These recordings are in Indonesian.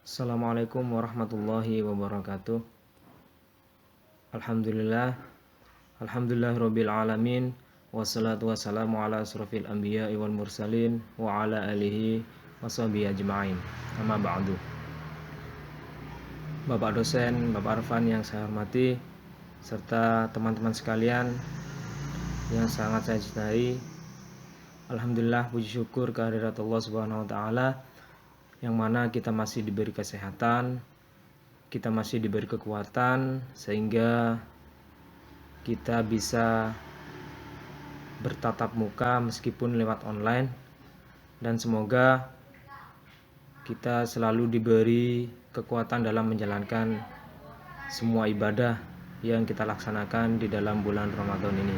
Assalamualaikum warahmatullahi wabarakatuh. Alhamdulillahirabbil alamin. Wassalatu wassalamu ala asrofil anbiya'i wal mursalin wa ala alihi washabihi ajma'in. Amma ba'du. Bapak dosen, Bapak Arfan yang saya hormati, serta teman-teman sekalian yang sangat saya cintai. Alhamdulillah, puji syukur kehadirat Allah Subhanahu wa taala, yang mana kita masih diberi kesehatan, kita masih diberi kekuatan, sehingga kita bisa bertatap muka meskipun lewat online. Dan semoga kita selalu diberi kekuatan dalam menjalankan semua ibadah yang kita laksanakan di dalam bulan Ramadan ini.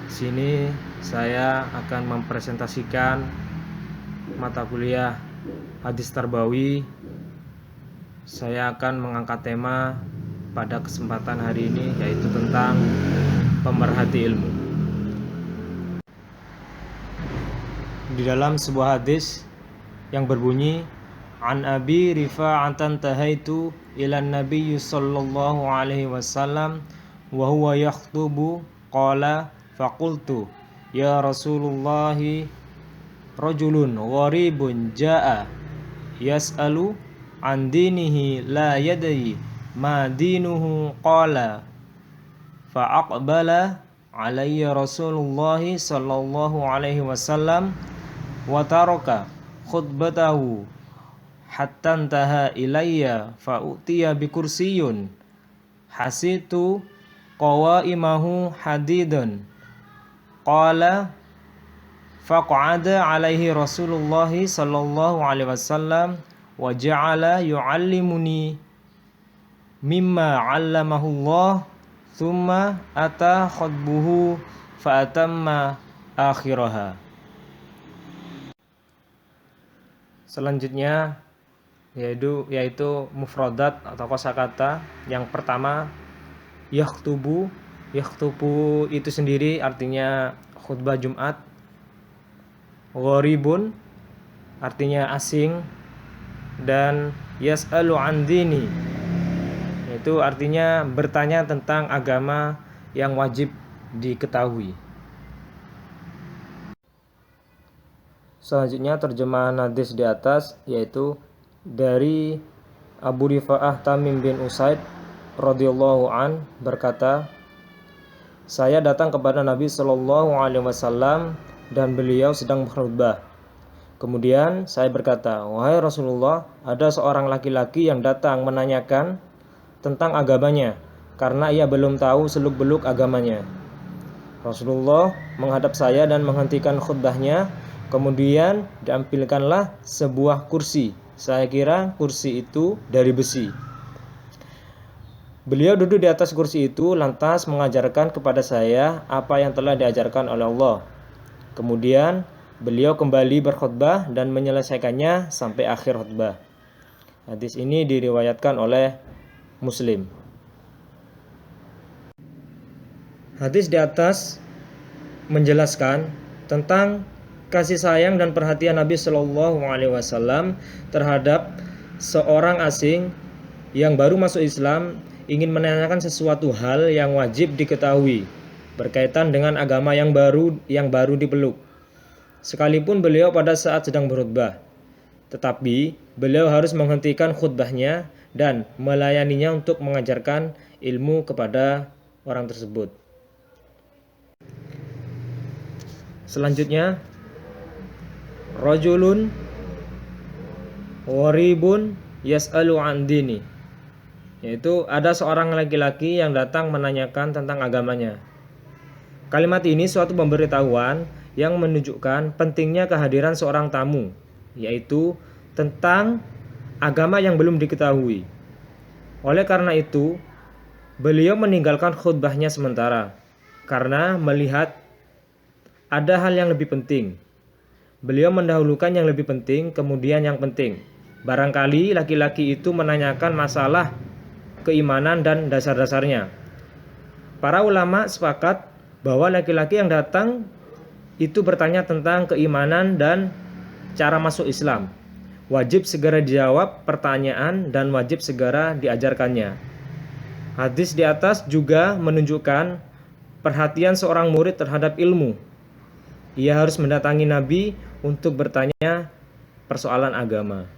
Sini saya akan mempresentasikan mata kuliah Hadis Tarbawi. Saya akan mengangkat tema pada kesempatan hari ini, yaitu tentang pemerhati ilmu. Di dalam sebuah hadis yang berbunyi, An Abi Rifa'atan tahaitu ilan Nabi sallallahu alaihi wasallam wa huwa yakhtubu qala faqultu ya Rasulullah, rajulun gharibun jaa yas'alu an dinihi la yadri ma dinuhu qala fa aqbala alayya Rasulullah sallallahu alaihi wasallam wa taraka khutbatahu hatta intaha ilayya fa utiya bi kursiyun hasitu qawaimahu hadidun qala faq'ada alaihi Rasulullah sallallahu alaihi wasallam wa ja'ala yu'allimuni mimma 'allamahu Allah thumma ata khutbuhu fa atamma akhiraha. Selanjutnya yaitu mufradat atau kosakata. Yang pertama, yakhtubu. Yakhtubu itu sendiri artinya khutbah Jumat. Gharibun artinya asing, dan yas'alu an dini itu artinya bertanya tentang agama yang wajib diketahui. Selanjutnya terjemahan hadis di atas, yaitu dari Abu Rifa'ah Tamim bin Usaid radhiyallahu an berkata, saya datang kepada Nabi sallallahu alaihi wasallam dan beliau sedang berkhutbah. Kemudian saya berkata, wahai Rasulullah, ada seorang laki-laki yang datang menanyakan tentang agamanya, karena ia belum tahu seluk-beluk agamanya. Rasulullah menghadap saya dan menghentikan khutbahnya. Kemudian diambilkanlah sebuah kursi. Saya kira kursi itu dari besi. Beliau duduk di atas kursi itu, lantas mengajarkan kepada saya apa yang telah diajarkan oleh Allah. Kemudian beliau kembali berkhutbah dan menyelesaikannya sampai akhir khutbah. Hadis ini diriwayatkan oleh Muslim. Hadis di atas menjelaskan tentang kasih sayang dan perhatian Nabi Shallallahu Alaihi Wasallam terhadap seorang asing yang baru masuk Islam, ingin menanyakan sesuatu hal yang wajib diketahui berkaitan dengan agama yang baru dipeluk. Sekalipun beliau pada saat sedang berkhutbah, tetapi beliau harus menghentikan khutbahnya dan melayaninya untuk mengajarkan ilmu kepada orang tersebut. Selanjutnya, rajulun gharibun yas'alu an dini, yaitu ada seorang laki-laki yang datang menanyakan tentang agamanya. Kalimat ini suatu pemberitahuan yang menunjukkan pentingnya kehadiran seorang tamu, yaitu tentang agama yang belum diketahui. Oleh karena itu, beliau meninggalkan khutbahnya sementara karena melihat ada hal yang lebih penting. Beliau mendahulukan yang lebih penting, kemudian yang penting. Barangkali laki-laki itu menanyakan masalah keimanan dan dasar-dasarnya. Para ulama sepakat bahwa laki-laki yang datang itu bertanya tentang keimanan dan cara masuk Islam. wajib segera dijawab pertanyaan dan wajib segera diajarkannya. Hadis di atas juga menunjukkan perhatian seorang murid terhadap ilmu. Ia harus mendatangi Nabi untuk bertanya persoalan agama.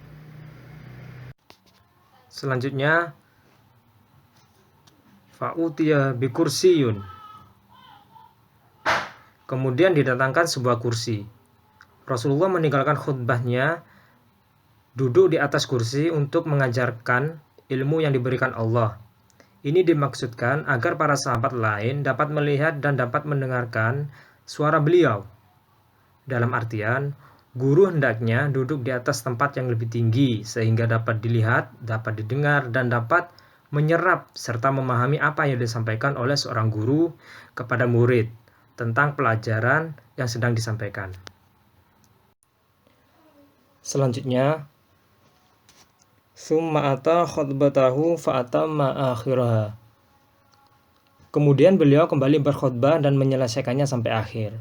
Selanjutnya, fa'utiya bikursiyun. Kemudian didatangkan sebuah kursi. Rasulullah meninggalkan khutbahnya duduk di atas kursi untuk mengajarkan ilmu yang diberikan Allah. Ini dimaksudkan agar para sahabat lain dapat melihat dan dapat mendengarkan suara beliau. Dalam artian, guru hendaknya duduk di atas tempat yang lebih tinggi sehingga dapat dilihat, dapat didengar, dan dapat menyerap serta memahami apa yang disampaikan oleh seorang guru kepada murid tentang pelajaran yang sedang disampaikan. Selanjutnya, summa ata khutbatahu fa'atamma akhiraha. Kemudian beliau kembali berkhutbah dan menyelesaikannya sampai akhir.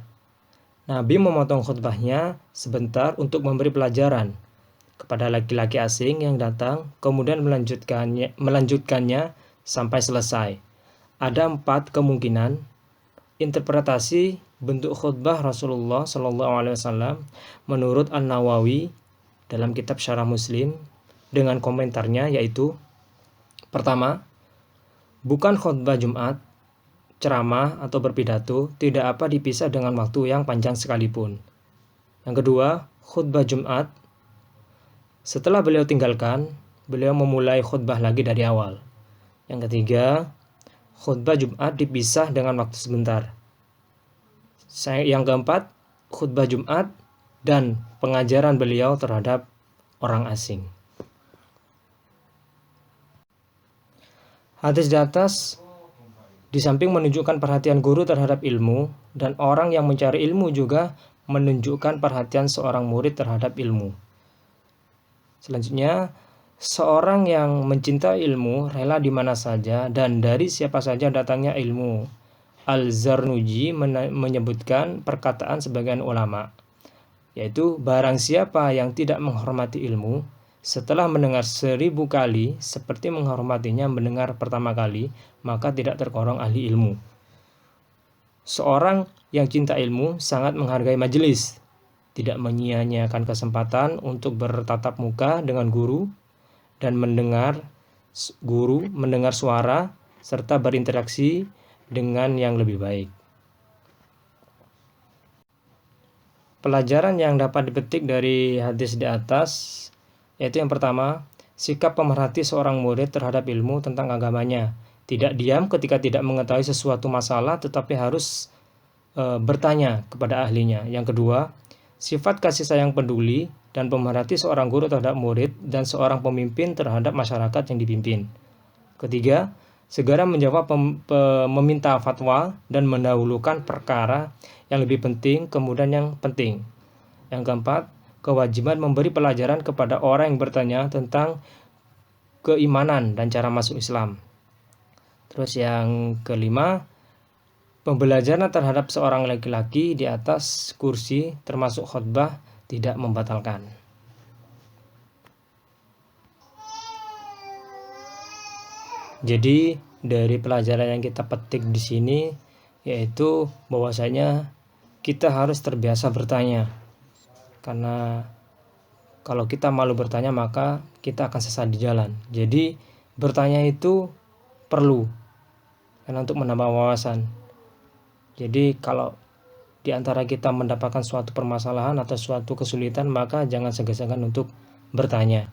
Nabi memotong khutbahnya sebentar untuk memberi pelajaran kepada laki-laki asing yang datang, kemudian melanjutkannya sampai selesai. Ada 4 kemungkinan interpretasi bentuk khutbah Rasulullah SAW menurut An-Nawawi dalam kitab Syarah Muslim dengan komentarnya, yaitu: pertama, bukan khutbah Jumat, ceramah atau berpidato tidak apa dipisah dengan waktu yang panjang sekalipun. Yang kedua, khutbah Jumat setelah beliau tinggalkan, beliau memulai khutbah lagi dari awal. Yang ketiga, khutbah Jumat dipisah dengan waktu sebentar. Yang keempat, khutbah Jumat dan pengajaran beliau terhadap orang asing. Hadis di atas di samping menunjukkan perhatian guru terhadap ilmu, dan orang yang mencari ilmu juga menunjukkan perhatian seorang murid terhadap ilmu. Selanjutnya, seorang yang mencintai ilmu rela di mana saja dan dari siapa saja datangnya ilmu. Al-Zarnuji menyebutkan perkataan sebagian ulama, yaitu barang siapa yang tidak menghormati ilmu setelah mendengar 1000 kali seperti menghormatinya mendengar pertama kali, maka tidak tergolong ahli ilmu. Seorang yang cinta ilmu sangat menghargai majelis, tidak menyia-nyiakan kesempatan untuk bertatap muka dengan guru dan mendengar suara serta berinteraksi dengan yang lebih baik. Pelajaran yang dapat dipetik dari hadis di atas yaitu yang pertama, sikap pemerhati seorang murid terhadap ilmu tentang agamanya. Tidak diam ketika tidak mengetahui sesuatu masalah, tetapi harus bertanya kepada ahlinya. Yang kedua, sifat kasih sayang peduli dan pemerhati seorang guru terhadap murid dan seorang pemimpin terhadap masyarakat yang dipimpin. Ketiga, segera menjawab meminta fatwa dan mendahulukan perkara yang lebih penting kemudian yang penting. Yang keempat, kewajiban memberi pelajaran kepada orang yang bertanya tentang keimanan dan cara masuk Islam. Terus yang kelima, pembelajaran terhadap seorang laki-laki di atas kursi termasuk khutbah tidak membatalkan. Jadi dari pelajaran yang kita petik di sini yaitu bahwasanya kita harus terbiasa bertanya. Karena kalau kita malu bertanya maka kita akan sesat di jalan. Jadi bertanya itu perlu karena untuk menambah wawasan. Jadi kalau di antara kita mendapatkan suatu permasalahan atau suatu kesulitan, maka jangan segan-segan untuk bertanya.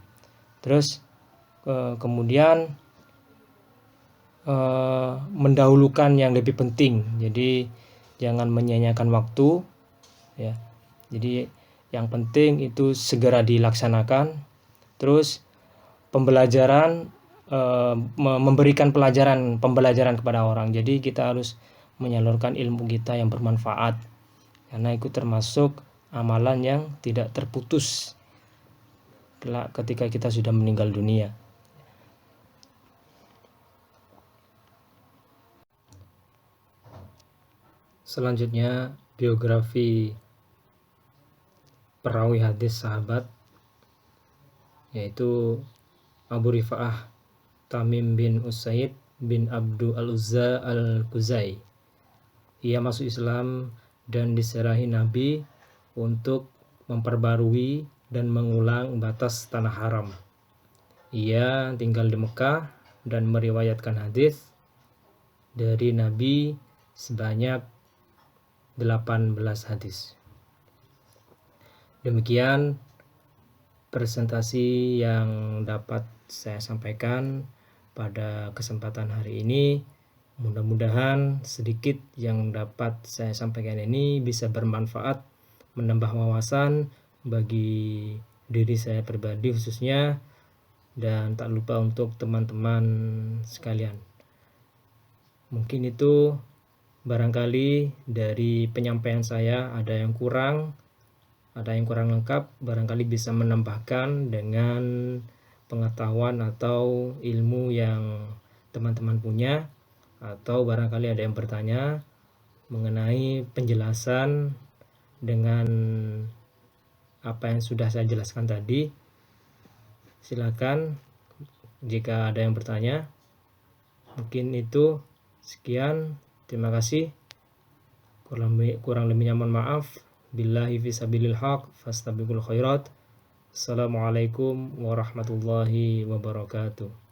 Terus kemudian mendahulukan yang lebih penting. Jadi jangan menyia-nyiakan waktu ya. Jadi yang penting itu segera dilaksanakan. Terus pembelajaran, memberikan pembelajaran kepada orang. Jadi kita harus menyalurkan ilmu kita yang bermanfaat, karena itu termasuk amalan yang tidak terputus ketika kita sudah meninggal dunia. Selanjutnya, biografi perawi hadis sahabat yaitu Abu Rifa'ah Tamim bin Usaid bin Abdu al-Uzza al-Khuzai. Ia masuk Islam dan diserahi Nabi untuk memperbarui dan mengulang batas tanah haram. Ia tinggal di Mekah dan meriwayatkan hadis dari Nabi sebanyak 18 hadis. Demikian presentasi yang dapat saya sampaikan pada kesempatan hari ini. Mudah-mudahan sedikit yang dapat saya sampaikan ini bisa bermanfaat, menambah wawasan bagi diri saya pribadi khususnya, dan tak lupa untuk teman-teman sekalian. Mungkin itu barangkali dari penyampaian saya ada yang kurang lengkap, barangkali bisa menambahkan dengan pengetahuan atau ilmu yang teman-teman punya, atau barangkali ada yang bertanya mengenai penjelasan dengan apa yang sudah saya jelaskan tadi. Silakan jika ada yang bertanya. Mungkin itu sekian, terima kasih. Kurang lebihnya mohon maaf. Billahi fisabilil haq fastabiqul khairat. Assalamualaikum warahmatullahi wabarakatuh.